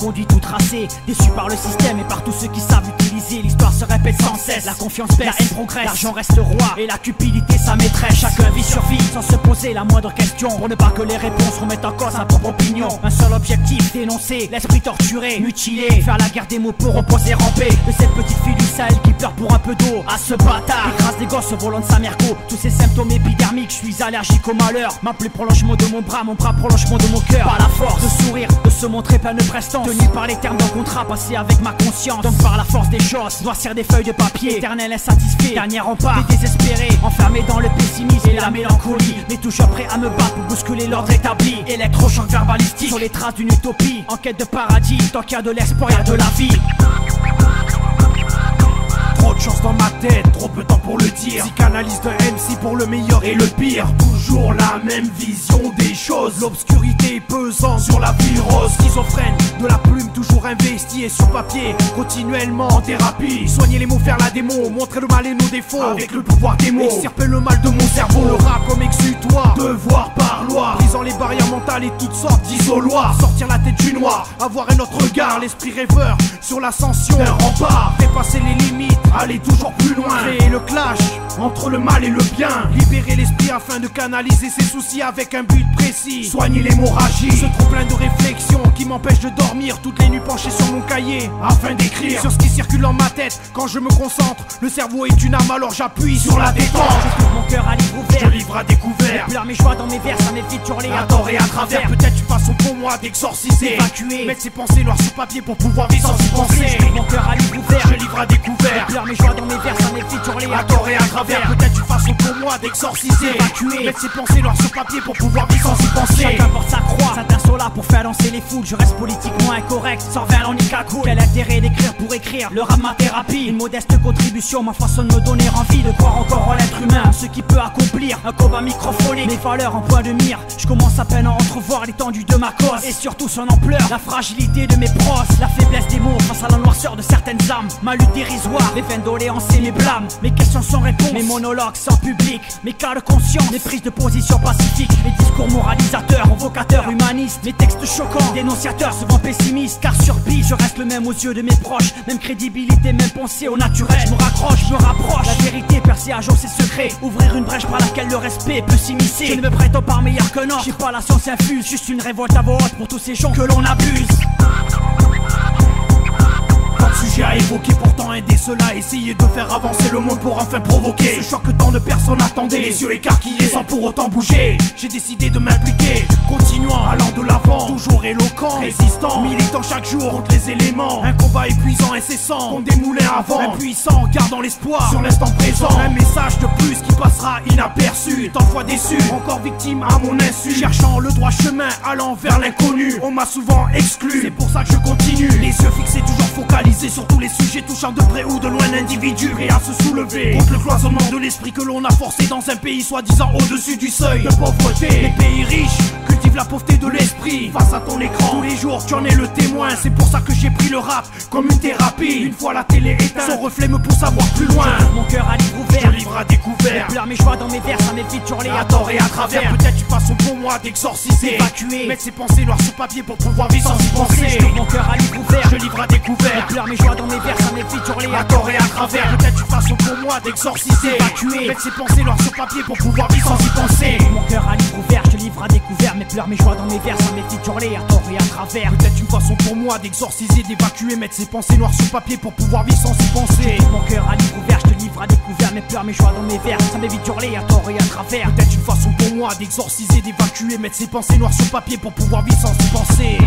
conduit tout tracé, déçu par le système et par tous ceux qui savent utiliser. L'histoire se répète sans cesse, la confiance baisse, la haine progresse, l'argent reste roi et la cupidité sa maîtresse. Chacun vit sur vie sans se poser la moindre question, pour ne pas que les réponses remettent en cause sa propre opinion. Un seul objectif, dénoncer l'esprit torturé, mutilé, faire la guerre des mots pour reposer, ramper. De cette petite fille du Sahel qui pleure pour un peu d'eau, à ce bâtard écrase des gosses volant de sa mère go. Tous ces symptômes épidermiques, je suis allergique au malheur. Ma plus prolongement de mon bras prolongement de mon cœur. Par la force de sourire, de se montrer plein de prestance, tenu par les termes d'un contrat passé avec ma conscience. Donc par la force des choses, noircir des feuilles de papier, éternel insatisfait, dernier rempart, des désespérés, enfermés dans le pessimisme et la mélancolie, mais toujours prêt à me battre pour bousculer l'ordre établi. Électrochoc verbalistique sur les traces d'une utopie, en quête de paradis. Tant qu'il y a de l'espoir, il y a de la vie. Trop de chance dans ma tête, trop peu de temps pour le dire. Psychanalyse de MC pour le meilleur et le pire. Toujours la même vision des choses. L'obscurité pesant sur la ville rose. Schizophrène, de la plume toujours investie et sur papier, continuellement en thérapie. Soigner les mots, faire la démo, montrer le mal et nos défauts avec le pouvoir des mots. Extirper le mal de mon cerveau, le rap comme exutoire, devoir par loi, brisant les barrières mentales et toutes sortes d'isoloirs. Sortir la tête du noir, avoir un autre regard, l'esprit rêveur sur l'ascension, un rempart, dépasser les limites, aller toujours plus loin, créer le clash entre le mal et le bien, libérer l'esprit afin de canaliser ses soucis avec un but précis, soigner l'hémorragie, ce trop plein de réflexions qui m'empêche de dormir, toutes les nuits penché sur mon cahier afin d'écrire sur ce qui circule dans ma tête. Quand je me concentre, le cerveau est une arme, alors j'appuie sur la détente. Je trouve mon cœur à livre ouvert, je livre à découvert, je pleure mes joies dans mes vers, ça m'évite hurler à tort et à travers. Peut-être une façon pour moi d'exorciser, évacuer, mettre ses pensées noires sur papier pour pouvoir vivre sans y penser. Je trouve mon cœur à livre ouvert, je livre à découvert, je pleure mes joies dans mes vers, ça m'évite hurler à tort et à travers. Peut-être une façon pour moi d'exorciser, évacuer, mettre ses pensées noires sur papier pour pouvoir vivre sans y penser. Chacun porte sa croix, certains sont là pour faire danser les foules. Je reste politiquement incorrect, sans verlan ni cagoule. Quel intérêt d'écrire pour écrire, le rap ma thérapie. Une modeste contribution, ma façon de me donner envie de croire encore en l'être humain, ce qui peut accomplir un combat microphonique. Mes valeurs en point de mire, je commence à peine à entrevoir l'étendue de ma cause et surtout son ampleur, la fragilité de mes pros, la faiblesse des mots face à la noirceur de certaines âmes. Ma lutte dérisoire, mes vaines doléances et mes blâmes, mes questions sans réponse, mes monologues sans public, mes cas de conscience, mes prises de position pacifiques, mes discours moralisateurs, provocateurs, humanistes, mes textes choquants, dénonciateurs souvent pessimistes, car sur piste je reste le même aux yeux de mes proches, même crédibilité, même pensée au naturel. Je me raccroche, je me rapproche, la vérité percée à jour ses secrets, ouvrir une brèche par laquelle le respect peut s'immiscer. Je ne me prétends pas meilleur qu'un autre, j'ai pas la science infuse, juste une révolte à voix haute pour tous ces gens que l'on abuse. Sujet à évoquer, pourtant aider cela, essayer de faire avancer le monde pour enfin provoquer ce choc que tant de personnes attendaient, les yeux écarquillés sans pour autant bouger. J'ai décidé de m'impliquer, continuant, allant de l'avant, toujours éloquent, résistant, militant chaque jour contre les éléments. Un combat épuisant, incessant, contre des moulins à vent, impuissant, gardant l'espoir sur l'instant présent. Un message de plus qui passera inaperçu, tant de fois déçu, encore victime à mon insu, cherchant le droit chemin, allant vers l'inconnu. On m'a souvent exclu, c'est pour ça que je continue, les yeux fixés, toujours focalisés sur tous les sujets touchant de près ou de loin l'individu, prêt à se soulever contre le cloisonnement de l'esprit que l'on a forcé dans un pays soi-disant au-dessus du seuil de pauvreté. Les pays riches cultivent la pauvreté de l'esprit. Face à ton écran, tous les jours tu en es le témoin. C'est pour ça que j'ai pris le rap comme une thérapie. Une fois la télé éteinte, son reflet me pousse à voir plus loin. Mon cœur à livre ouvert, je livre à découvert, je pleure mes joies dans mes vers, ça m'évite hurler à tort et à travers. Peut-être une façon pour moi d'exorciser, évacuer, mettre ses pensées noires sur papier pour pouvoir vivre sans y penser. Mon cœur à livre ouvert, je livre à découvert, je pleure mes joies dans mes vers, ça m'évite hurler à tort et à travers. Peut-être une façon pour moi d'exorciser, évacuer, mettre ses pensées noires sur papier pour pouvoir vivre sans y penser. Mon cœur à livre ouvert, je livre à découvert, mes pleurs, mes joies dans mes vers, ça m'évite hurler à tort et à travers. Peut-être une façon pour moi d'exorciser, d'évacuer, mettre ses pensées noires sur papier pour pouvoir vivre sans y penser. Mon cœur à livre ouvert, je te livre à découvert, mes pleurs, mes joies dans mes vers, ça m'évite hurler à tort et à travers. Peut-être une façon pour moi d'exorciser, d'évacuer, mettre ses pensées noires sur papier pour pouvoir vivre sans y penser.